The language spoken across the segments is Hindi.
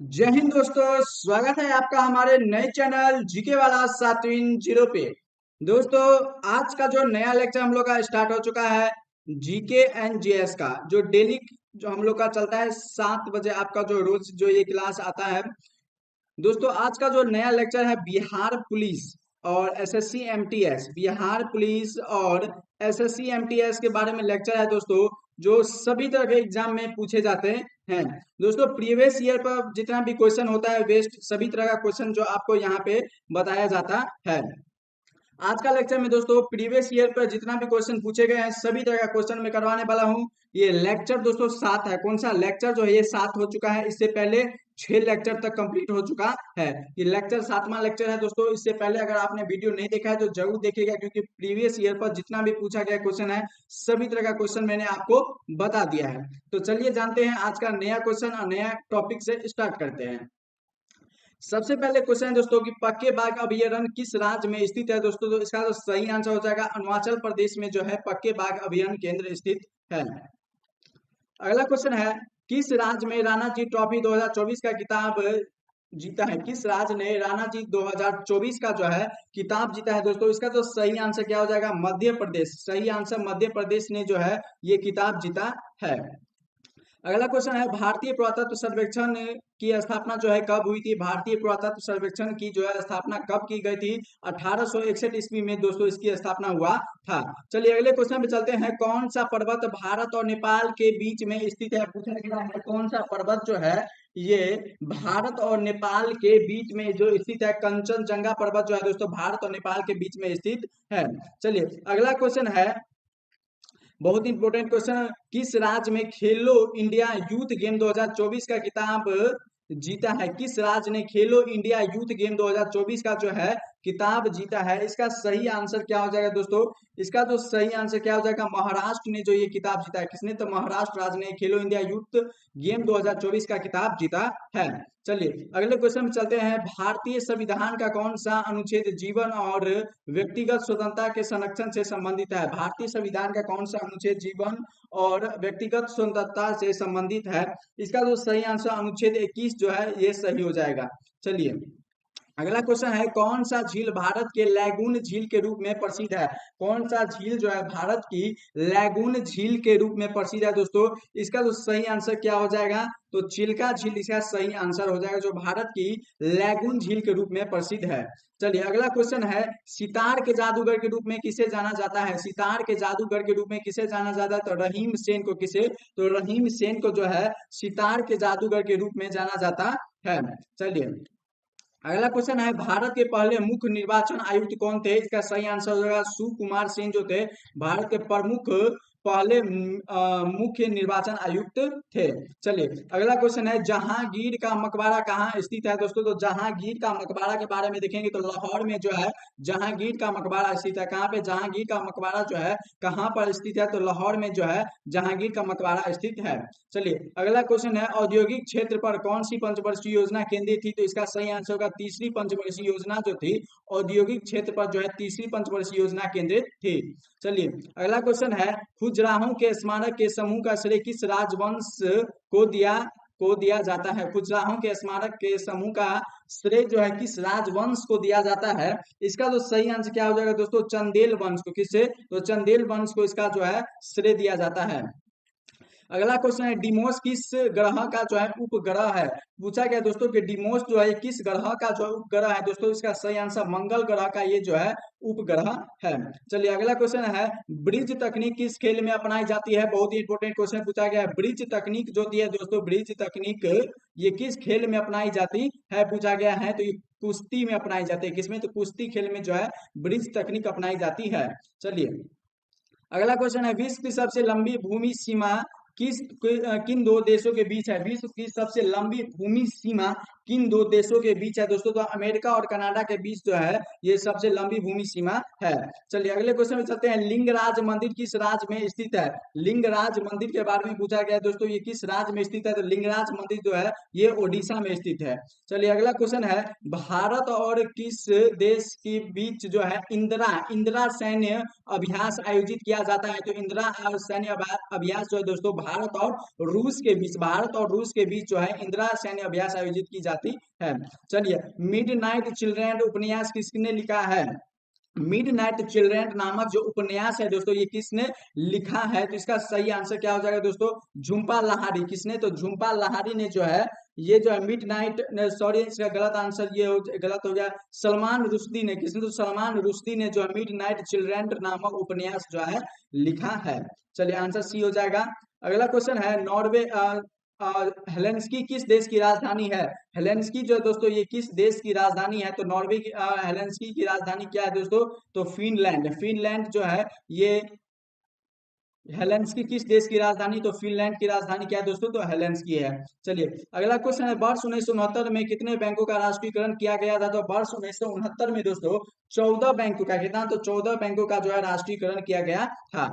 जय हिंद दोस्तों। स्वागत है आपका हमारे नए चैनल जीके वाला 730 पे। दोस्तों, आज का जो नया लेक्चर हम लोग का स्टार्ट हो चुका है जीके एंड जीएस का, जो डेली जो हम लोग का चलता है 7 बजे, आपका जो रोज जो ये क्लास आता है। दोस्तों, आज का जो नया लेक्चर है बिहार पुलिस और एसएससी एमटीएस, बिहार पुलिस और एसएससी एमटीएस के बारे में लेक्चर है दोस्तों, जो सभी तरह के एग्जाम में पूछे जाते हैं। दोस्तों, प्रीवियस ईयर पर जितना भी क्वेश्चन होता है वेस्ट, सभी तरह का क्वेश्चन जो आपको यहाँ पे बताया जाता है। आज का लेक्चर में दोस्तों प्रीवियस ईयर पर जितना भी क्वेश्चन पूछे गए हैं सभी तरह का क्वेश्चन मैं करवाने वाला हूँ। ये लेक्चर दोस्तों 7 है। कौन सा लेक्चर जो है ये 7 हो चुका है। इससे पहले 6 लेक्चर तक कंप्लीट हो चुका है। ये लेक्चर 7वां लेक्चर है दोस्तों। इससे पहले अगर आपने वीडियो नहीं देखा है तो जरूर देखिएगा, क्योंकि प्रीवियस ईयर पर जितना भी पूछा गया क्वेश्चन है सभी तरह का क्वेश्चन मैंने आपको बता दिया है। तो चलिए जानते हैं आज का नया क्वेश्चन और नया टॉपिक से स्टार्ट करते हैं। सबसे पहले क्वेश्चन है दोस्तों कि पक्के बाघ अभयारण्य किस राज्य में स्थित है। दोस्तों, तो इसका तो सही आंसर हो जाएगा अरुणाचल प्रदेश में जो है पक्के बाघ अभयारण्य केंद्र स्थित है। अगला क्वेश्चन है, किस राज्य में राणा जी ट्रॉफी 2024 का किताब जीता है। किस राज्य ने राणा जी 2024 का जो है किताब जीता है। दोस्तों, इसका तो सही आंसर क्या हो जाएगा, मध्य प्रदेश। सही आंसर मध्य प्रदेश ने जो है ये किताब जीता है। अगला क्वेश्चन है, भारतीय पुरातत्व सर्वेक्षण की स्थापना जो है कब हुई थी। भारतीय पुरातत्व सर्वेक्षण की जो है स्थापना कब की गई थी। 1861 ईस्वी में दोस्तों इसकी स्थापना हुआ था। चलिए अगले क्वेश्चन पे चलते हैं। कौन सा पर्वत भारत और नेपाल के बीच में स्थित है। पूछा गया है कौन सा पर्वत जो है ये भारत और नेपाल के बीच में जो स्थित है। कंचनजंगा पर्वत जो है दोस्तों भारत और नेपाल के बीच में स्थित है। चलिए अगला क्वेश्चन है, बहुत इंपॉर्टेंट क्वेश्चन, किस राज्य में खेलो इंडिया यूथ गेम 2024 का किताब जीता है। किस राज्य ने खेलो इंडिया यूथ गेम 2024 का जो है किताब जीता है। इसका सही आंसर क्या हो जाएगा दोस्तों। इसका तो सही आंसर क्या हो जाएगा, महाराष्ट्र ने जो ये किताब जीता है। किसने, तो महाराष्ट्र राज्य ने खेलो इंडिया यूथ गेम 2024 का किताब जीता है। चलिए अगले क्वेश्चन में चलते हैं। भारतीय संविधान का कौन सा अनुच्छेद जीवन और व्यक्तिगत स्वतंत्रता के संरक्षण से संबंधित है। भारतीय संविधान का कौन सा अनुच्छेद जीवन और व्यक्तिगत स्वतंत्रता से संबंधित है। इसका जो सही आंसर अनुच्छेद 21 जो है ये सही हो जाएगा। चलिए अगला क्वेश्चन है, कौन सा झील भारत के लैगून झील के रूप में प्रसिद्ध है। कौन सा झील जो है भारत की लैगून झील के रूप में प्रसिद्ध है। दोस्तों, इसका जो सही आंसर क्या हो जाएगा, तो चिल्का झील इसका सही आंसर हो जाएगा, जो भारत की लैगून झील के रूप में प्रसिद्ध है। चलिए अगला क्वेश्चन है, सितार के जादूगर के रूप में किसे जाना जाता है। सितार के जादूगर के रूप में किसे जाना जाता है, तो रहीम सेन को। किसे, तो रहीम सेन को जो है सितार के जादूगर के रूप में जाना जाता है। चलिए अगला क्वेश्चन है, भारत के पहले मुख्य निर्वाचन आयुक्त कौन थे। इसका सही आंसर हो जाएगा सुकुमार सेन जो थे भारत के प्रमुख पहले मुख्य निर्वाचन आयुक्त थे। चलिए अगला क्वेश्चन है, जहांगीर का मकबरा कहाँ स्थित है। दोस्तों, तो जहांगीर का मकबरा के बारे में देखेंगे तो लाहौर में जो है जहांगीर का मकबरा स्थित है। कहाँ पे, जहांगीर का मकबरा जो है कहाँ पर स्थित है, तो लाहौर में जो है जहांगीर का मकबरा स्थित है। चलिए अगला क्वेश्चन है, औद्योगिक क्षेत्र पर कौन सी पंचवर्षीय योजना केंद्रित थी। तो इसका सही आंसर होगा तीसरी पंचवर्षीय योजना जो थी औद्योगिक क्षेत्र पर जो है तीसरी पंचवर्षीय योजना केंद्रित थी। चलिए अगला क्वेश्चन है, खुजराहों के स्मारक के समूह का श्रेय किस राजवंश को दिया जाता है। खुजराहों के स्मारक के समूह का श्रेय जो है किस राजवंश को दिया जाता है। इसका तो सही आंसर क्या हो जाएगा दोस्तों, चंदेल वंश को। किससे, तो चंदेल वंश को इसका जो है श्रेय दिया जाता है। अगला क्वेश्चन है, डिमोस किस ग्रह का जो है उपग्रह है। पूछा गया दोस्तों कि डिमोस जो है किस ग्रह का जो है उपग्रह है। दोस्तों, इसका सही आंसर मंगल ग्रह का ये जो है उपग्रह है। चलिए अगला क्वेश्चन है, ब्रिज तकनीक किस खेल में अपनाई जाती है। बहुत ही इंपॉर्टेंट क्वेश्चन पूछा गया है। ब्रिज तकनीक जो दी है दोस्तों, ब्रिज तकनीक ये किस खेल में अपनाई जाती है पूछा गया है। तो ये कुश्ती में अपनाई जाती है। किसमें, तो कुश्ती खेल में जो है ब्रिज तकनीक अपनाई जाती है। चलिए अगला क्वेश्चन है, विश्व की सबसे लंबी भूमि सीमा किन दो देशों के बीच है। विश्व की सबसे लंबी भूमि सीमा किन दो देशों के बीच है। दोस्तों, तो अमेरिका और कनाडा के बीच जो है ये सबसे लंबी भूमि सीमा है। चलिए अगले क्वेश्चन में चलते हैं, लिंगराज मंदिर किस राज्य में स्थित है। लिंगराज मंदिर के बारे में पूछा गया है दोस्तों, ये किस राज्य में स्थित है। तो लिंगराज मंदिर जो है ये ओडिशा में स्थित है। चलिए अगला क्वेश्चन है, भारत और किस देश के बीच जो है इंदिरा इंदिरा सैन्य अभ्यास आयोजित किया जाता है। तो इंदिरा और सैन्य अभ्यास जो है दोस्तों भारत और भारत और रूस के बीच जो है इंदिरा सैन्य अभ्यास आयोजित की जाती है। चलिए, मिडनाइट चिल्ड्रन उपन्यास किसने लिखा है? मिडनाइट चिल्ड्रन नामक जो उपन्यास है दोस्तों, ये किसने लिखा है? तो इसका सही आंसर क्या हो जाएगा दोस्तों? झुम्पा लाहिरी। किसने? तो झुम्पा लाहिरी ने जो है ये जो है मिडनाइट, सॉरी इसका गलत आंसर गलत हो गया, सलमान रुश्दी ने। किसने? तो सलमान रुश्दी ने जो है मिडनाइट चिल्ड्रन नामक उपन्यास जो है लिखा है। चलिए, आंसर सी हो जाएगा। अगला क्वेश्चन है, नॉर्वे हेलेंस्की किस देश की राजधानी है? हेलेंस्की जो है दोस्तों, ये किस देश की राजधानी है? तो नॉर्वे की हेलेंस्की की राजधानी क्या है दोस्तों? तो फिनलैंड। फिनलैंड जो है ये हेलेंस्की किस देश की राजधानी? तो फिनलैंड की राजधानी क्या है दोस्तों? तो हेलेंस्की है। चलिए, अगला क्वेश्चन है, वर्ष 1969 में कितने बैंकों का राष्ट्रीयकरण किया गया था? तो वर्ष 1969 में दोस्तों 14 बैंकों का, कितना? तो 14 बैंकों का जो है राष्ट्रीयकरण किया गया था।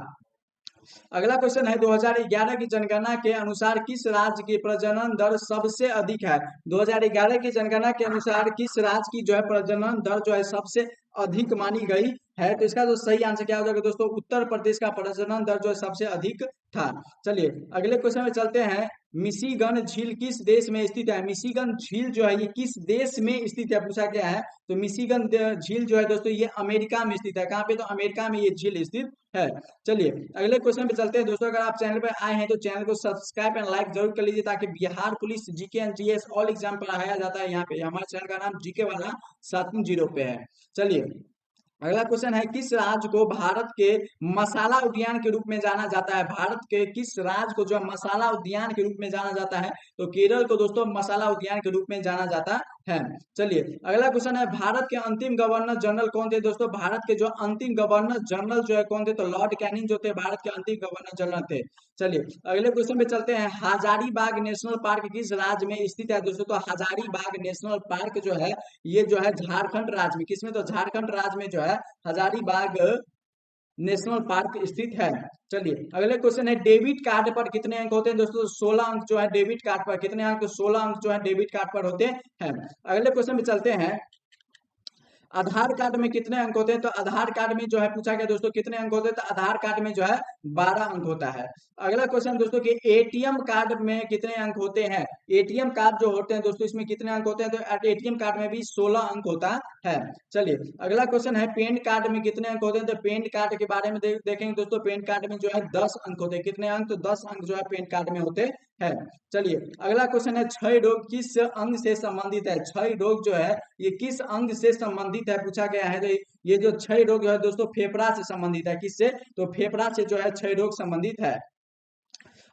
अगला क्वेश्चन है, 2011 की जनगणना के अनुसार किस राज्य की प्रजनन दर सबसे अधिक है? 2011 की जनगणना के अनुसार किस राज्य की जो है प्रजनन दर जो है सबसे अधिक मानी गई है? तो इसका जो सही आंसर क्या हो जाएगा दोस्तों? उत्तर प्रदेश का प्रजनन दर जो है सबसे अधिक था। चलिए, अगले क्वेश्चन में चलते हैं, मिशिगन झील किस देश में स्थित है? मिशिगन झील जो है ये किस देश में स्थित है, पूछा गया है। तो मिशिगन झील जो है दोस्तों ये अमेरिका में स्थित है। कहाँ पे? तो अमेरिका में ये झील स्थित है। चलिए, अगले क्वेश्चन पे चलते हैं दोस्तों। अगर आप चैनल पर आए हैं तो चैनल को सब्सक्राइब एंड लाइक जरूर कर लीजिए, ताकि Bihar police GK and GS all exam पढ़ाया जाता है यहाँ पे। हमारे चैनल का नाम जीके वाला 7 पे है। चलिए, अगला क्वेश्चन है, किस राज्य को भारत के मसाला उद्यान के रूप में जाना जाता है? भारत के किस राज्य को जो है मसाला उद्यान के रूप में जाना जाता है? तो केरल को दोस्तों मसाला उद्यान के रूप में जाना जाता है। चलिए, अगला क्वेश्चन है, भारत के अंतिम गवर्नर जनरल कौन थे दोस्तों? भारत के जो अंतिम गवर्नर जनरल जो है कौन थे? तो लॉर्ड कैनिंग जो थे भारत के अंतिम गवर्नर जनरल थे। चलिए, अगले क्वेश्चन पे चलते हैं, हजारीबाग नेशनल पार्क किस राज्य में स्थित है दोस्तों? तो हजारीबाग नेशनल पार्क जो है ये जो है झारखंड राज्य में। किसमें? तो झारखंड राज्य में जो है हजारीबाग नेशनल पार्क स्थित है। चलिए, अगले क्वेश्चन है, डेबिट कार्ड पर कितने अंक होते हैं दोस्तों? 16 अंक जो है डेबिट कार्ड पर। कितने अंक? 16 अंक जो है डेबिट कार्ड पर होते हैं। अगले क्वेश्चन पे चलते हैं, आधार कार्ड में कितने अंक होते हैं? तो आधार कार्ड में जो है पूछा गया दोस्तों कितने अंक होते हैं? तो आधार कार्ड में जो है 12 अंक होता है। अगला क्वेश्चन दोस्तों कि एटीएम कार्ड में कितने अंक होते हैं? एटीएम कार्ड जो होते हैं दोस्तों इसमें कितने अंक होते हैं? तो एटीएम कार्ड में भी 16 अंक होता है। चलिए, अगला क्वेश्चन है, पैन कार्ड में कितने अंक होते हैं? तो पैन कार्ड के बारे में देखेंगे दोस्तों, पैन कार्ड में जो है 10 अंक होते हैं। कितने अंक? तो 10 अंक जो है पैन कार्ड में होते हैं। चलिए, अगला क्वेश्चन है, क्षय रोग किस अंग से संबंधित है? क्षय रोग जो है ये किस अंग से संबंधित है, पूछा गया है। तो ये जो क्षय रोग है दोस्तों फेफड़ा से संबंधित है। किससे? तो फेफड़ा से जो है क्षय रोग संबंधित है।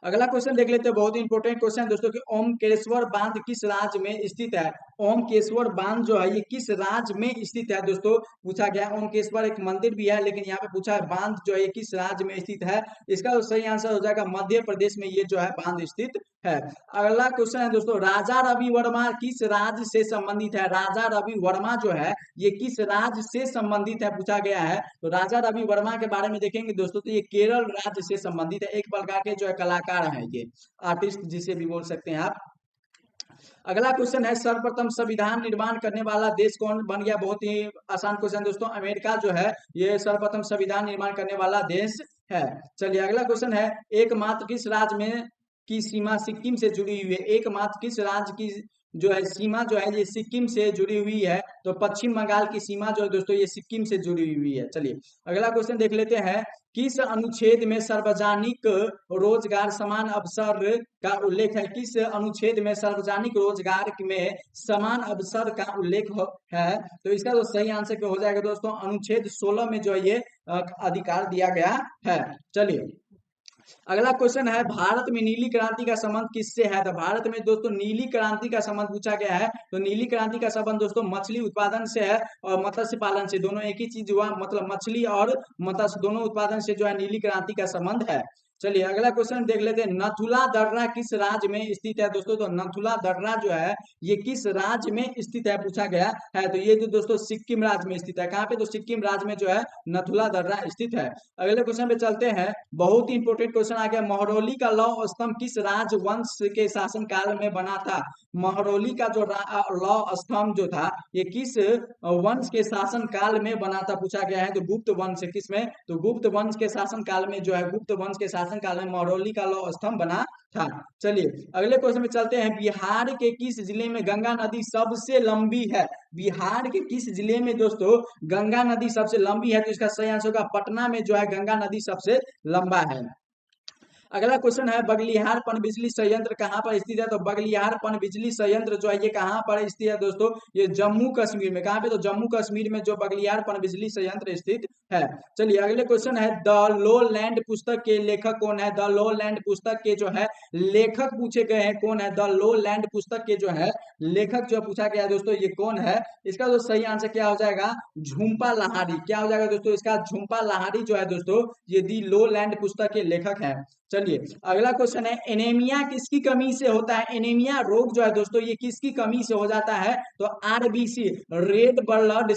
अगला क्वेश्चन देख लेते हैं, बहुत ही इंपॉर्टेंट क्वेश्चन दोस्तों कि ओमकेश्वर बांध किस राज्य में स्थित है? ओमकेश्वर बांध जो है ये किस राज्य में स्थित है दोस्तों, पूछा गया। ओमकेश्वर एक मंदिर भी है, लेकिन यहाँ पे पूछा है बांध जो है ये किस राज्य में स्थित है? इसका तो सही आंसर हो जाएगा मध्य प्रदेश में ये जो है बांध स्थित है। अगला क्वेश्चन है दोस्तों, राजा रवि वर्मा किस राज्य से संबंधित है? राजा रवि वर्मा जो है ये किस राज्य से संबंधित है, पूछा गया है। तो राजा रवि वर्मा के बारे में देखेंगे दोस्तों तो ये केरल राज्य से संबंधित है। एक प्रकार के जो है कलाकार हैं, ये आर्टिस्ट जिसे भी बोल सकते हैं आप। अगला क्वेश्चन है, सर्वप्रथम संविधान निर्माण करने वाला देश कौन बन गया? बहुत ही आसान क्वेश्चन दोस्तों, अमेरिका जो है ये सर्वप्रथम संविधान निर्माण करने वाला देश है। चलिए, अगला क्वेश्चन है, एकमात्र किस राज्य में की सीमा सिक्किम से जुड़ी हुई है? एकमात्र किस राज्य की जो है सीमा जो है ये सिक्किम से जुड़ी हुई है? तो पश्चिम बंगाल की सीमा जो है दोस्तों ये सिक्किम से जुड़ी हुई है। चलिए, अगला क्वेश्चन देख लेते हैं, किस अनुच्छेद में सार्वजनिक रोजगार समान अवसर का उल्लेख है? किस अनुच्छेद में सार्वजनिक रोजगार में समान अवसर का उल्लेख है? तो इसका तो सही आंसर हो जाएगा दोस्तों अनुच्छेद 16 में जो है ये अधिकार दिया गया है। चलिए, अगला क्वेश्चन है, भारत में नीली क्रांति का संबंध किससे है? तो भारत में दोस्तों नीली क्रांति का संबंध पूछा गया है। तो नीली क्रांति का संबंध दोस्तों मछली उत्पादन से है और मत्स्य पालन से। दोनों एक ही चीज हुआ, मतलब मछली और मत्स्य दोनों उत्पादन से जो है नीली क्रांति का संबंध है। चलिए, अगला क्वेश्चन देख लेते हैं, नथुला दर्रा किस राज्य में स्थित है दोस्तों? तो नथुला दर्रा जो है ये किस राज्य में स्थित है, पूछा गया है। तो ये जो दोस्तों सिक्किम राज्य में स्थित है। कहाँ पे? तो सिक्किम राज्य में जो है नथुला दर्रा स्थित है। अगले क्वेश्चन पे चलते हैं, बहुत ही इंपोर्टेंट क्वेश्चन आ गया, महरौली का लौह स्तंभ किस राजवंश के शासन काल में बना था? महरौली का जो लौह स्तंभ जो था ये किस वंश के शासन काल में बना था, पूछा गया है। तो गुप्त वंश। किसमें? तो गुप्त वंश के शासन काल में जो है गुप्त वंश के शासन शासनकाल में महरौली का लौह स्तंभ बना था। चलिए अगले क्वेश्चन में चलते हैं। बिहार के किस जिले में गंगा नदी सबसे लंबी है? बिहार के किस जिले में दोस्तों गंगा नदी सबसे लंबी है? तो इसका सही आंसर होगा पटना में जो है गंगा नदी सबसे लंबा है। अगला क्वेश्चन है बगलियार पनबिजली संयंत्र कहाँ पर स्थित है? तो बगलियार पनबिजली संयंत्र जो है ये कहाँ पर स्थित है दोस्तों? ये जम्मू कश्मीर में। कहाँ पे? तो जम्मू कश्मीर में जो बगलियार पनबिजली संयंत्र स्थित है। चलिए अगले क्वेश्चन है द लो लैंड पुस्तक के लेखक कौन है? द लो लैंड पुस्तक के जो है लेखक पूछे गए हैं कौन है? द लो लैंड पुस्तक के जो है लेखक जो पूछा गया है दोस्तों ये कौन है? इसका जो सही आंसर क्या हो जाएगा? झुम्पा लाहिड़ी। क्या हो जाएगा दोस्तों? इसका झुम्पा लाहिड़ी जो है दोस्तों ये दी लो लैंड पुस्तक के लेखक है। चलिए अगला क्वेश्चन है एनीमिया किसकी कमी से होता है? एनीमिया रोग जो है दोस्तों ये किसकी कमी से हो जाता है? तो आरबीसी रेड ब्लड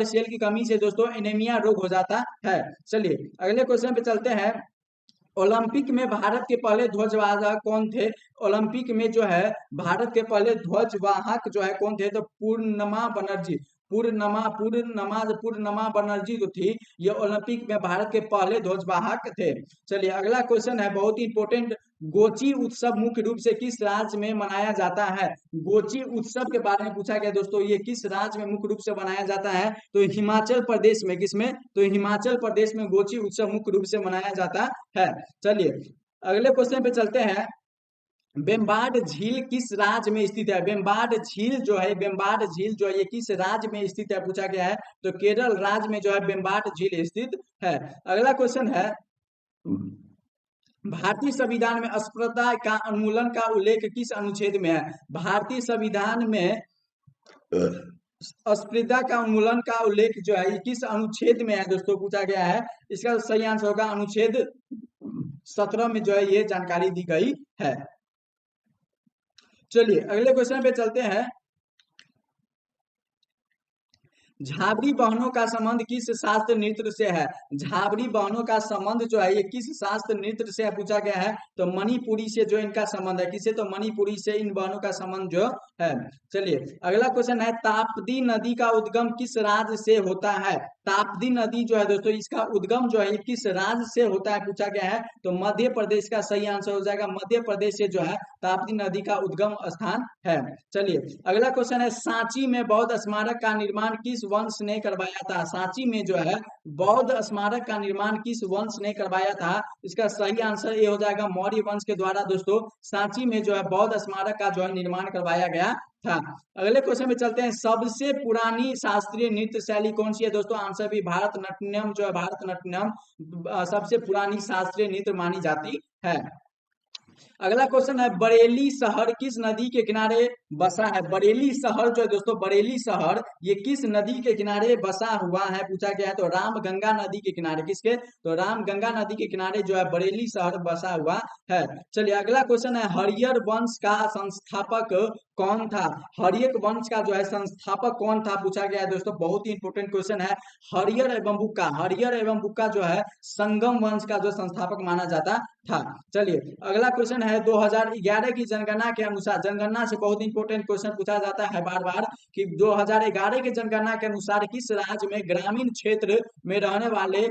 सेल की कमी से दोस्तों एनीमिया रोग हो जाता है। चलिए अगले क्वेश्चन पे चलते हैं। ओलंपिक में भारत के पहले ध्वजवाहक कौन थे? ओलंपिक में जो है भारत के पहले ध्वजवाहक जो है कौन थे? तो पूर्णमा बनर्जी। पूर्णमा बनर्जी जो थी ये ओलंपिक में भारत के पहले ध्वजवाहक थे। चलिए अगला क्वेश्चन है बहुत ही इंपोर्टेंट। गोची उत्सव मुख्य रूप से किस राज्य में मनाया जाता है? गोची उत्सव के बारे में पूछा गया दोस्तों ये किस राज्य में मुख्य रूप से मनाया जाता है? तो हिमाचल प्रदेश में। किसमें? तो हिमाचल प्रदेश में गोची उत्सव मुख्य रूप से मनाया जाता है। चलिए अगले क्वेश्चन पे चलते हैं। बेम्बाड झील किस राज्य में स्थित है? बेम्बाड झील जो है ये किस राज्य में स्थित है पूछा गया है? तो केरल राज्य में जो है बेम्बाड झील स्थित है। अगला क्वेश्चन है भारतीय संविधान में अस्पृश्यता का उन्मूलन का उल्लेख किस अनुच्छेद में है? भारतीय संविधान में अस्पृश्यता का उन्मूलन का उल्लेख जो है किस अनुच्छेद में है दोस्तों पूछा गया है? इसका सही आंसर होगा अनुच्छेद 17 में जो है ये जानकारी दी गई है। चलिए अगले क्वेश्चन पे चलते हैं। झाबरी बहनों का संबंध किस शास्त्र नृत्य से है? झाबरी बहनों का संबंध जो है ये किस शास्त्र नृत्य से पूछा गया है? तो मणिपुरी से जो इनका संबंध है। किससे? तो मणिपुरी से इन बहनों का संबंध जो है। चलिए अगला क्वेश्चन है ताप्ती नदी का उद्गम किस राज्य से होता है? ताप्ती नदी जो है दोस्तों इसका उद्गम जो है किस राज्य से होता है पूछा गया है? तो मध्य प्रदेश का सही आंसर हो जाएगा। मध्य प्रदेश से जो है ताप्ती नदी का उद्गम स्थान है। चलिए अगला क्वेश्चन है सांची में बौद्ध स्मारक का निर्माण किस वंश ने करवाया था? सांची में जो है बौद्ध स्मारक का निर्माण किस वंश ने करवाया था? इसका सही आंसर ये हो जाएगा मौर्य वंश के द्वारा दोस्तों सांची में जो है बौद्ध स्मारक का जो है निर्माण करवाया गया था। अगले क्वेश्चन में चलते हैं। सबसे पुरानी शास्त्रीय नृत्य शैली कौन सी है दोस्तों? आंसर भी भारतनाट्यम जो है भारतनाट्यम सबसे पुरानी शास्त्रीय नृत्य मानी जाती है। अगला क्वेश्चन है बरेली शहर किस नदी के किनारे बसा है? बरेली शहर जो है दोस्तों बरेली शहर ये किस नदी के किनारे बसा हुआ है पूछा गया है? तो राम गंगा नदी के किनारे। किसके? तो राम गंगा नदी के किनारे जो है बरेली शहर बसा हुआ है। चलिए अगला क्वेश्चन है हरियर वंश का संस्थापक कौन था? हरियर वंश का जो है संस्थापक कौन था पूछा गया है दोस्तों। बहुत ही इंपोर्टेंट क्वेश्चन है। हरियर एवं बुक्का जो है संगम वंश का जो संस्थापक माना जाता था। चलिए अगला क्वेश्चन है 2011 की जनगणना के अनुसार। जनगणना से बहुत इंपोर्टेंट क्वेश्चन पूछा जाता है बार बार कि 2011 की जनगणना के अनुसार किस राज्य में ग्रामीण क्षेत्र में रहने वाले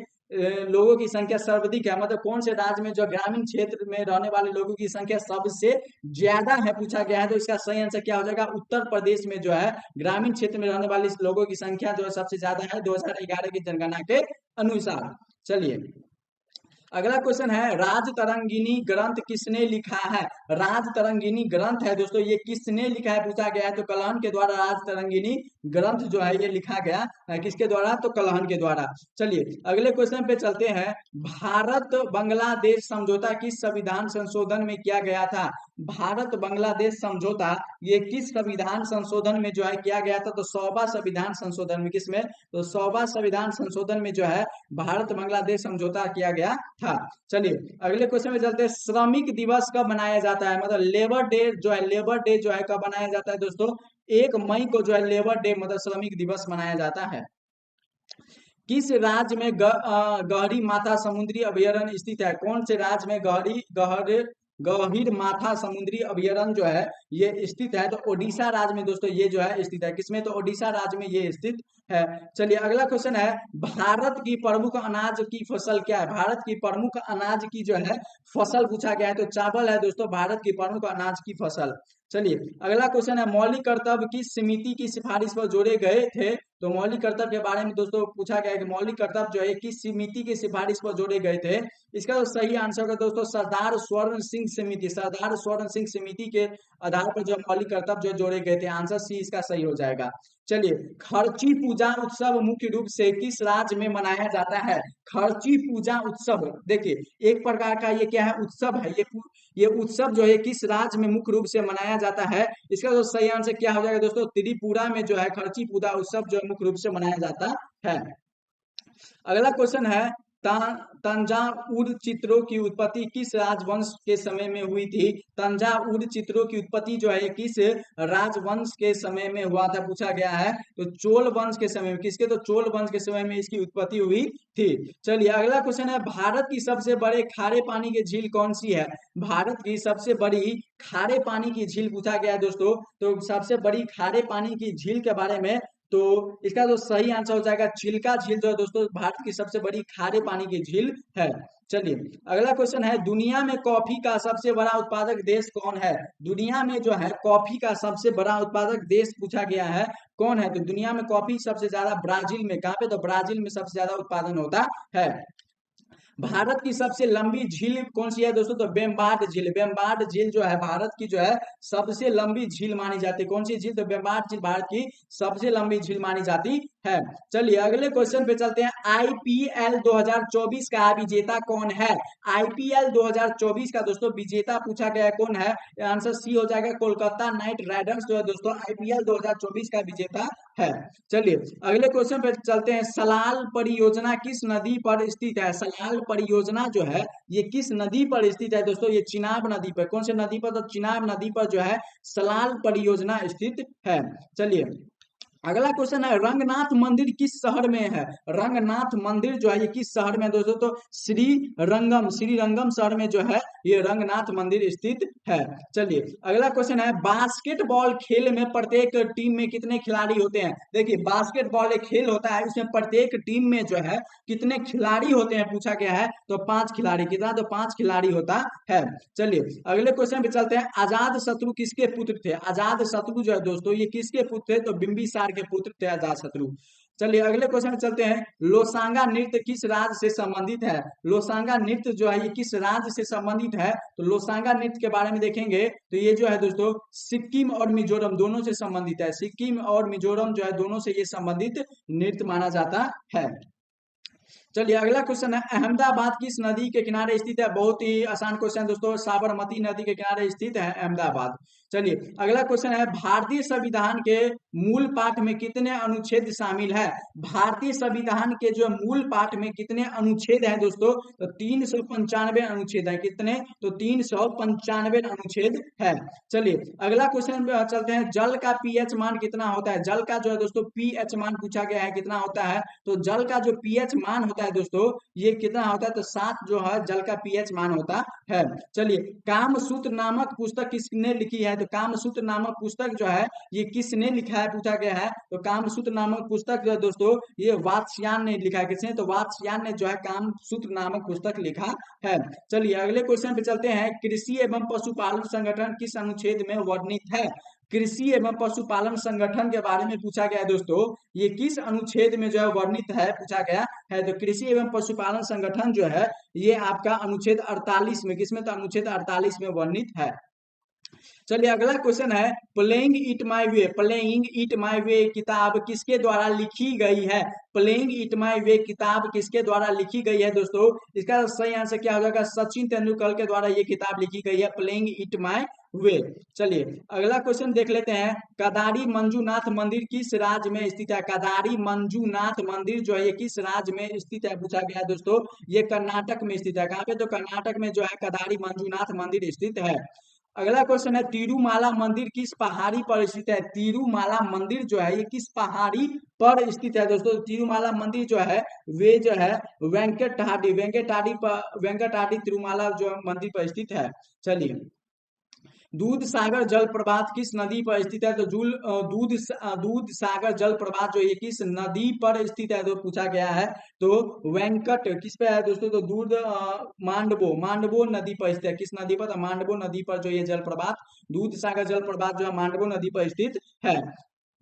लोगों की संख्या सर्वाधिक है? मतलब कौन से राज्य में जो ग्रामीण क्षेत्र में रहने वाले लोगों की संख्या सबसे ज्यादा है पूछा गया है? तो इसका सही आंसर क्या हो जाएगा? उत्तर प्रदेश में जो है ग्रामीण क्षेत्र में रहने वाले लोगों की संख्या जो है सबसे ज्यादा है 2011 की जनगणना के अनुसार। चलिए अगला क्वेश्चन है राजतरंगिणी ग्रंथ किसने लिखा है? राजतरंगिणी ग्रंथ है दोस्तों ये किसने लिखा है पूछा गया है? तो कलहन के द्वारा राजतरंगिणी ग्रंथ जो है ये लिखा गया है। किसके द्वारा? तो कलहन के द्वारा। चलिए अगले क्वेश्चन पे चलते हैं। भारत बांग्लादेश समझौता किस संविधान संशोधन में किया गया था? भारत बांग्लादेश समझौता ये किस संविधान संशोधन में जो है किया गया था? तो 100वां संविधान संशोधन में। किसमें? तो 100वां संविधान संशोधन में जो है भारत बांग्लादेश समझौता किया गया था। चलिए अगले क्वेश्चन में चलते हैं। श्रमिक दिवस कब मनाया जाता है? मतलब लेबर डे जो है कब मनाया जाता है दोस्तों? 1 मई को जो है लेबर डे मतलब श्रमिक दिवस मनाया जाता है। किस राज्य में गहरी माथा समुद्री अभयारण्य स्थित है? कौन से राज्य में गहरी गहीर माथा समुद्री अभयारण्य जो है ये स्थित है, तो ओडिशा राज्य में दोस्तों ये जो है स्थित है। किसमें? तो ओडिशा राज्य में ये स्थित है। चलिए अगला क्वेश्चन है, भारत की प्रमुख अनाज की फसल क्या है? भारत की प्रमुख अनाज की जो है फसल पूछा गया है, तो चावल है दोस्तों भारत की प्रमुख अनाज की फसल। चलिए अगला क्वेश्चन है, मौलिक कर्तव्य किस समिति की सिफारिश पर जोड़े गए थे? तो मौलिक कर्तव्य के बारे में दोस्तों पूछा गया है कि मौलिक कर्तव्य जो है किस समिति की सिफारिश पर जोड़े गए थे? इसका तो सही आंसर है दोस्तों सरदार स्वर्ण सिंह समिति, सरदार स्वर्ण सिंह समिति के आधार पर जो मौलिक कर्तव्य जो जोड़े गए थे। आंसर सी इसका सही हो जाएगा। चलिए, खर्ची पूजा उत्सव मुख्य रूप से किस राज्य में मनाया जाता है? खर्ची पूजा उत्सव देखिए एक प्रकार का ये क्या है उत्सव है, ये उत्सव जो है किस राज्य में मुख्य रूप से मनाया जाता है? इसका तो सही आंसर क्या हो जाएगा दोस्तों? त्रिपुरा में जो है खर्ची पूजा उत्सव जो है मुख्य रूप से मनाया जाता है। अगला क्वेश्चन है, तंजावुर चित्रों की उत्पत्ति किस राजवंश के समय में हुई थी? तंजावुर चित्रों की उत्पत्ति जो है किस राजवंश के समय में हुआ था पूछा गया है? तो चोल वंश के समय में। किसके? तो चोल वंश के समय में इसकी उत्पत्ति हुई थी। चलिए अगला क्वेश्चन है, भारत की सबसे बड़े खारे पानी की झील कौन सी है? भारत की सबसे बड़ी खारे पानी की झील पूछा गया है दोस्तों। तो सबसे बड़ी खारे पानी की झील के बारे में तो इसका जो सही आंसर हो जाएगा चिल्का झील जो है दोस्तों भारत की सबसे बड़ी खारे पानी की झील है। चलिए अगला क्वेश्चन है, दुनिया में कॉफी का सबसे बड़ा उत्पादक देश कौन है? दुनिया में जो है कॉफी का सबसे बड़ा उत्पादक देश पूछा गया है कौन है? तो दुनिया में कॉफी सबसे ज्यादा ब्राजील में। कहाँ पे? तो ब्राजील में सबसे ज्यादा उत्पादन होता है। भारत की सबसे लंबी झील कौन सी है दोस्तों? तो बेम्बाड झील। बेम्बाड झील जो है भारत की जो है सबसे लंबी झील मानी जाती है। कौन सी झील? तो बेम्बाड झील भारत की सबसे लंबी झील मानी जाती है। चलिए अगले क्वेश्चन पे चलते हैं, आईपीएल 2024 का विजेता कौन है? आईपीएल 2024 का दोस्तों विजेता पूछा गया है कौन है? आंसर सी हो जाएगा कोलकाता नाइट राइडर्स जो है दोस्तों आईपीएल 2024 का विजेता है। चलिए अगले क्वेश्चन पे चलते हैं, सलाल परियोजना किस नदी पर स्थित है? सलाल परियोजना जो है ये किस नदी पर स्थित है दोस्तों? ये चिनाब नदी पर। कौन से नदी पर? तो चिनाब नदी पर जो है सलाल परियोजना स्थित है। चलिए अगला क्वेश्चन है, रंगनाथ मंदिर किस शहर में है? रंगनाथ मंदिर जो है ये किस शहर में है दोस्तों? तो श्रीरंगम शहर में जो है ये रंगनाथ मंदिर स्थित है। चलिए अगला क्वेश्चन है, बास्केटबॉल खेल में प्रत्येक टीम में कितने खिलाड़ी होते हैं? देखिए बास्केटबॉल एक खेल होता है, उसमें प्रत्येक टीम में जो है कितने खिलाड़ी होते हैं पूछा गया है? तो 5 खिलाड़ी। कितना? तो 5 खिलाड़ी होता है। चलिए अगले क्वेश्चन पे चलते हैं, आजाद शत्रु किसके पुत्र थे? आजाद शत्रु जो है दोस्तों ये किसके पुत्र थे? तो बिंबिसार के पुत्र थे आजाद शत्रु। चलिए अगले क्वेश्चन चलते हैं, लोसांगा नृत्य किस राज्य से संबंधित है? लोसांगा नृत्य जो है ये किस राज्य से संबंधित है? तो लोसांगा नृत्य के बारे में देखेंगे तो ये जो है दोस्तों सिक्किम और मिजोरम दोनों से संबंधित है। सिक्किम और मिजोरम जो है दोनों से ये संबंधित नृत्य माना जाता है। चलिए अगला क्वेश्चन है, अहमदाबाद किस नदी के किनारे स्थित है? बहुत ही आसान क्वेश्चन दोस्तों, साबरमती नदी के किनारे स्थित है अहमदाबाद। चलिए अगला क्वेश्चन है, भारतीय संविधान के मूल पाठ में कितने अनुच्छेद शामिल है? भारतीय संविधान के जो मूल पाठ में कितने अनुच्छेद हैं दोस्तों? तो 395 अनुच्छेद है। कितने? तो 395 अनुच्छेद है। चलिए अगला क्वेश्चन चलते हैं, जल का पीएच मान कितना होता है? जल का जो है दोस्तों पीएच मान पूछा गया है कितना होता है? तो जल का जो पीएच मान होता है दोस्तों ये कितना होता है? तो 7 जो है जल का पीएच मान होता है। चलिए कामसूत्र नामक पुस्तक किसने लिखी है? तो कामसूत्र नामक पुस्तक जो है ये किसने लिखा है पूछा गया है? तो कामसूत्र नामक पुस्तक जो है दोस्तों ये वात्स्यायन ने लिखा है। किसने? तो वात्स्यायन ने जो है कामसूत्र नामक पुस्तक लिखा है। चलिए अगले क्वेश्चन पे चलते हैं, कृषि एवं पशुपालन संगठन किस अनुच्छेद में वर्णित है? कृषि एवं पशुपालन संगठन के बारे में पूछा गया है दोस्तों, ये किस अनुच्छेद में जो है वर्णित है पूछा गया है? तो कृषि एवं पशुपालन संगठन जो है ये आपका अनुच्छेद 48 में। किसमें? तो अनुच्छेद 48 में वर्णित है। चलिए अगला क्वेश्चन है, playing it my way, playing it my way किताब किसके द्वारा लिखी गई है? प्लेइंग इट माई वे किताब किसके द्वारा लिखी गई है दोस्तों? इसका सही आंसर क्या हो जाएगा? सचिन तेंदुलकर के द्वारा ये किताब लिखी गई है, प्लेइंग इट माई वे। चलिए अगला क्वेश्चन देख लेते हैं, कदारी मंजूनाथ मंदिर किस राज्य में स्थित है? कदारी मंजूनाथ मंदिर जो है ये किस राज्य में स्थित है पूछा गया है दोस्तों? ये कर्नाटक में स्थित है। कहाँ पे? तो कर्नाटक में जो है कदारी मंजूनाथ मंदिर स्थित है। अगला क्वेश्चन है तिरुमाला मंदिर किस पहाड़ी पर स्थित है? तिरुमाला मंदिर जो है ये किस पहाड़ी पर स्थित है दोस्तों? तिरुमाला मंदिर जो है वे जो है वेंकटाडी तिरुमाला जो मंदिर पर स्थित है। चलिए, दूध सागर जलप्रपात किस नदी पर स्थित है? तो दूध सागर जलप्रपात जो ये किस नदी पर स्थित है तो पूछा गया है। तो वेंकट किस पे है दोस्तों? तो मांडवो नदी पर स्थित है। किस नदी पर? तो मांडवो नदी पर जो ये जलप्रपात दूध सागर जलप्रपात जो है मांडवो नदी पर स्थित है।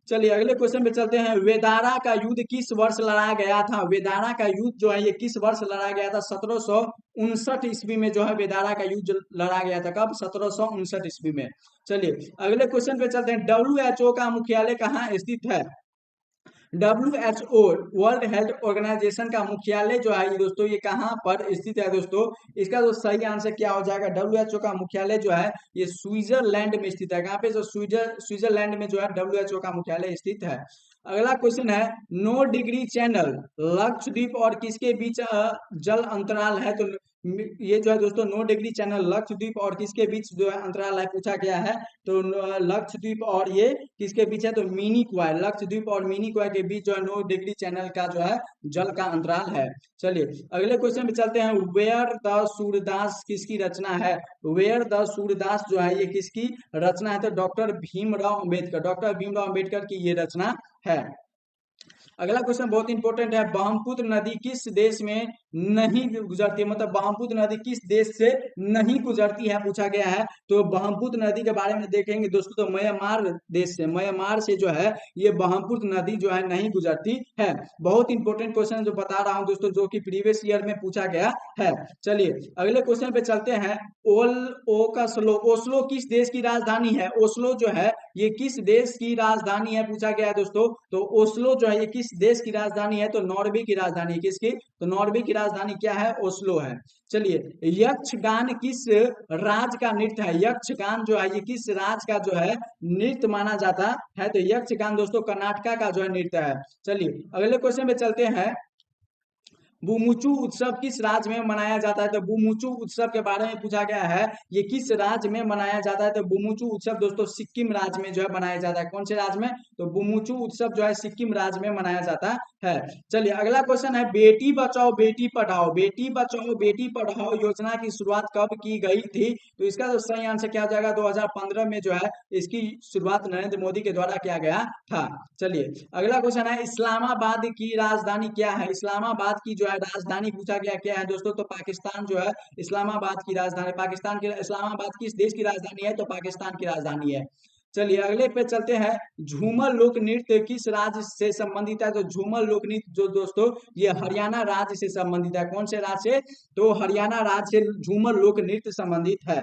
चलिए अगले क्वेश्चन पे चलते हैं। वेदारा का युद्ध किस वर्ष लड़ा गया था? वेदारा का युद्ध जो है ये किस वर्ष लड़ा गया था? 1759 ईस्वी में जो है वेदारा का युद्ध लड़ा गया था। कब? 1759 ईस्वी में। चलिए अगले क्वेश्चन पे चलते हैं। WHO का मुख्यालय कहाँ स्थित है? WHO वर्ल्ड हेल्थ ऑर्गेनाइजेशन का मुख्यालय जो है दोस्तों ये कहाँ पर स्थित है दोस्तों? इसका जो सही आंसर क्या हो जाएगा? WHO का मुख्यालय जो है ये स्विट्जरलैंड में स्थित है। कहाँ पे? जो स्विट्जरलैंड में जो है WHO का मुख्यालय स्थित है। अगला क्वेश्चन है 9 डिग्री चैनल लक्षद्वीप और किसके बीच जल अंतराल है? तो ये जो है दोस्तों 9 डिग्री चैनल लक्षद्वीप और किसके बीच जो है अंतराल है पूछा गया है। तो लक्षद्वीप और ये किसके बीच है? तो मिनी क्वाय, लक्षद्वीप और मिनी क्वाय के बीच जो है 9 डिग्री चैनल का जो है जल का अंतराल है। चलिए अगले क्वेश्चन पे चलते हैं। वेयर द सूरदास किसकी रचना है? वेयर द सूरदास जो है ये किसकी रचना है? तो डॉक्टर भीमराव अंबेडकर की ये रचना है। अगला क्वेश्चन बहुत इंपॉर्टेंट है। ब्रह्मपुत्र नदी किस देश में नहीं गुजरती है? मतलब ब्रह्मपुत्र नदी किस देश से नहीं गुजरती है पूछा गया है। तो ब्रह्मपुत्र नदी के बारे में देखेंगे दोस्तों तो म्यांमार देश से, म्यांमार से जो है ये ब्रह्मपुत्र नदी जो है नहीं गुजरती है। बहुत इंपॉर्टेंट क्वेश्चन जो बता रहा हूं दोस्तों जो कि प्रीवियस ईयर में पूछा गया है। चलिए अगले क्वेश्चन पे चलते हैं। ओस्लो किस देश की राजधानी है? ओस्लो जो है ये किस देश की राजधानी है पूछा गया है दोस्तों। तो ओस्लो जो है ये किस देश की राजधानी है? तो नॉर्वे की राजधानी है। किसकी? तो नॉर्वे की राजधानी क्या है? ओस्लो है। चलिए यक्षगान किस राज्य का नृत्य है? यक्षगान जो है ये किस राज्य का जो है नृत्य माना जाता है? तो यक्षगान दोस्तों कर्नाटका का जो है नृत्य है। चलिए अगले क्वेश्चन पे चलते हैं। बुमुचू उत्सव किस राज्य में मनाया जाता है? तो बुमुचू उत्सव के बारे में पूछा गया है। ये किस राज्य में मनाया जाता है? तो बुमुचू उत्सव दोस्तों सिक्किम राज्य में जो है मनाया जाता है। कौन से राज्य में? तो बुमुचू उत्सव जो है सिक्किम राज्य में मनाया जाता है। चलिए अगला क्वेश्चन है। बेटी बचाओ बेटी पढ़ाओ, बेटी बचाओ बेटी पढ़ाओ योजना की शुरुआत कब की गई थी? तो इसका जो सही आंसर क्या हो जाएगा? 2015 में जो है इसकी शुरुआत नरेंद्र मोदी के द्वारा किया गया था। चलिए अगला क्वेश्चन है। इस्लामाबाद की राजधानी क्या है? इस्लामाबाद की जो है राजधानी पूछा गया क्या है दोस्तों? तो पाकिस्तान जो है इस्लामाबाद की राजधानी, पाकिस्तान की इस्लामाबाद किस देश की राजधानी है? तो पाकिस्तान की राजधानी है। चलिए अगले पे चलते हैं। झूमर लोक नृत्य किस राज्य से संबंधित है? तो झूमर लोक नृत्य जो दोस्तों ये हरियाणा राज्य से संबंधित है। कौन से राज्य से? तो हरियाणा राज्य से झूमर लोक नृत्य संबंधित है।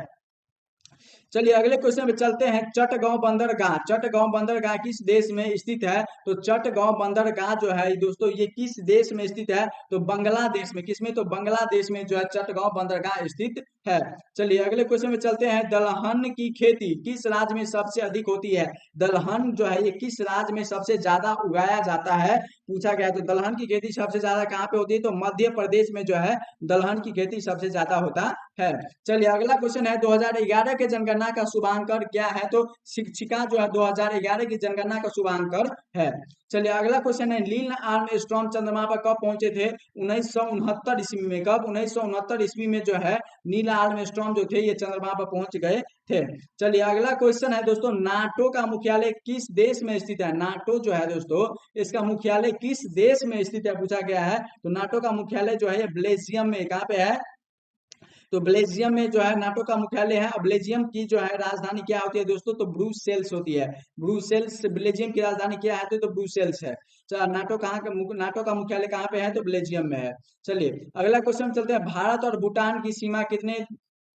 चलिए अगले क्वेश्चन पे चलते हैं। चटगांव बंदरगाह, चटगांव बंदरगाह किस देश में स्थित है? तो चटगांव बंदरगाह जो है दोस्तों ये किस देश में स्थित है? तो बांग्लादेश में। किसमें? तो बांग्लादेश में जो है चटगांव बंदरगाह स्थित है। चलिए अगले क्वेश्चन में चलते हैं। दलहन की खेती किस राज्य में सबसे अधिक होती है? दलहन जो है ये किस राज्य में सबसे ज्यादा उगाया जाता है पूछा गया। तो दलहन की खेती सबसे ज्यादा कहाँ पे होती है? तो मध्य प्रदेश में जो है दलहन की खेती सबसे ज्यादा होता है। चलिए अगला क्वेश्चन है। 2011 के जनगणना का शुभांकर क्या है? तो शिक्षिका जो है 2011 की जनगणना का शुभांकर है। चलिए अगला क्वेश्चन है। नील आर्मस्ट्रांग चंद्रमा पर कब पहुंचे थे? 1969 ईस्वी में। कब? 1969 ईस्वी में जो है नील आर्मस्ट्रांग जो थे ये चंद्रमा पर पहुंच गए थे। चलिए अगला क्वेश्चन है दोस्तों। नाटो का मुख्यालय किस देश में स्थित है? नाटो जो है दोस्तों इसका मुख्यालय किस देश में स्थित है पूछा गया है। तो नाटो का मुख्यालय जो है ये बेल्जियम में। कहाँ पे है? तो बेल्जियम में जो है नाटो का मुख्यालय है। बेल्जियम की जो है राजधानी क्या होती है दोस्तों? तो ब्रुसेल्स होती है। ब्रुसेल्स बेल्जियम की राजधानी क्या है? तो ब्रुसेल्स है। चलो नाटो का मुख्यालय कहाँ पे है? तो बेल्जियम में है। चलिए अगला क्वेश्चन चलते हैं। भारत और भूटान की सीमा कितने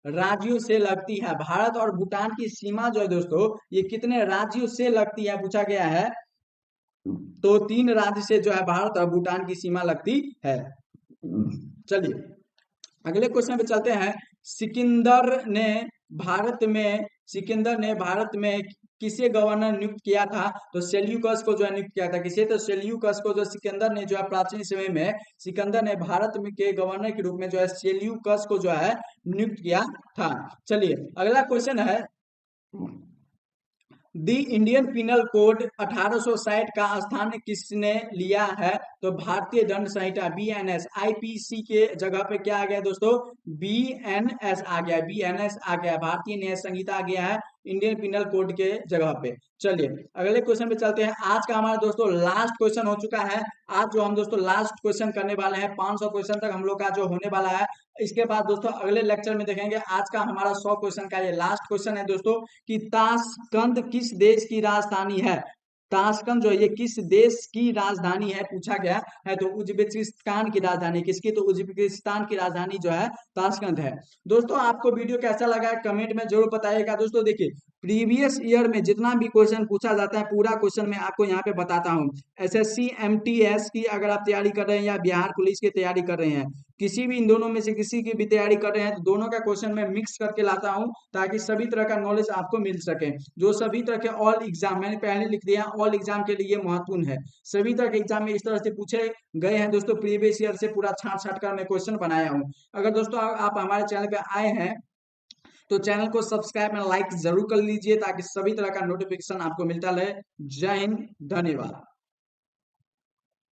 राज्यों से लगती है? भारत और भूटान की सीमा जो है दोस्तों ये कितने राज्यों से लगती है पूछा गया है। तो 3 राज्य से जो है भारत और भूटान की सीमा लगती है। चलिए अगले क्वेश्चन पे चलते हैं। सिकंदर ने भारत में किसे गवर्नर नियुक्त किया था? तो सेल्यूकस को जो है नियुक्त किया था। किसे? तो सेल्यूकस को जो सिकंदर ने जो है प्राचीन समय में सिकंदर ने भारत में के गवर्नर के रूप में जो है सेल्यूकस को जो है नियुक्त किया था। चलिए अगला क्वेश्चन है। दी इंडियन पिनल कोड 1860 का स्थान किसने लिया है? तो भारतीय दंड संहिता बीएनएस। आईपीसी के जगह पे क्या आ गया दोस्तों? बीएनएस आ गया, बीएनएस आ गया, भारतीय न्याय संहिता आ गया है इंडियन पिनल कोड के जगह पे। चलिए अगले क्वेश्चन पे चलते हैं। आज का हमारा दोस्तों लास्ट क्वेश्चन हो चुका है। आज जो हम दोस्तों लास्ट क्वेश्चन करने वाले हैं, 500 क्वेश्चन तक हम लोग का जो होने वाला है। इसके बाद दोस्तों अगले लेक्चर में देखेंगे। आज का हमारा 100 क्वेश्चन का ये लास्ट क्वेश्चन है दोस्तों कि ताशकंद किस देश की राजधानी है? ताशकंद जो है ये किस देश की राजधानी है पूछा गया है। तो उज्बेकिस्तान की राजधानी किसकी? तो उज्बेकिस्तान की राजधानी जो है ताशकंद है। दोस्तों आपको वीडियो कैसा लगा है कमेंट में जरूर बताइएगा। दोस्तों देखिए प्रीवियस ईयर में जितना भी क्वेश्चन पूछा जाता है पूरा क्वेश्चन मैं आपको यहाँ पे बताता हूँ। एसएससी एमटीएस की अगर आप तैयारी कर रहे हैं या बिहार पुलिस की तैयारी कर रहे हैं, किसी भी इन दोनों में से किसी की भी तैयारी कर रहे हैं, तो दोनों का क्वेश्चन मैं मिक्स करके लाता हूं ताकि सभी तरह का नॉलेज आपको मिल सके। जो सभी तरह के ऑल एग्जाम मैंने पहले लिख दिया, ऑल एग्जाम के लिए महत्वपूर्ण है। सभी तरह के एग्जाम में इस तरह से पूछे गए हैं दोस्तों। प्रीवियस ईयर से पूरा छांट छांट कर मैं क्वेश्चन बनाया हूँ। अगर दोस्तों आप हमारे चैनल पे आए हैं तो चैनल को सब्सक्राइब एंड लाइक जरूर कर लीजिए ताकि सभी तरह का नोटिफिकेशन आपको मिलता रहे। जय हिंद, धन्यवाद।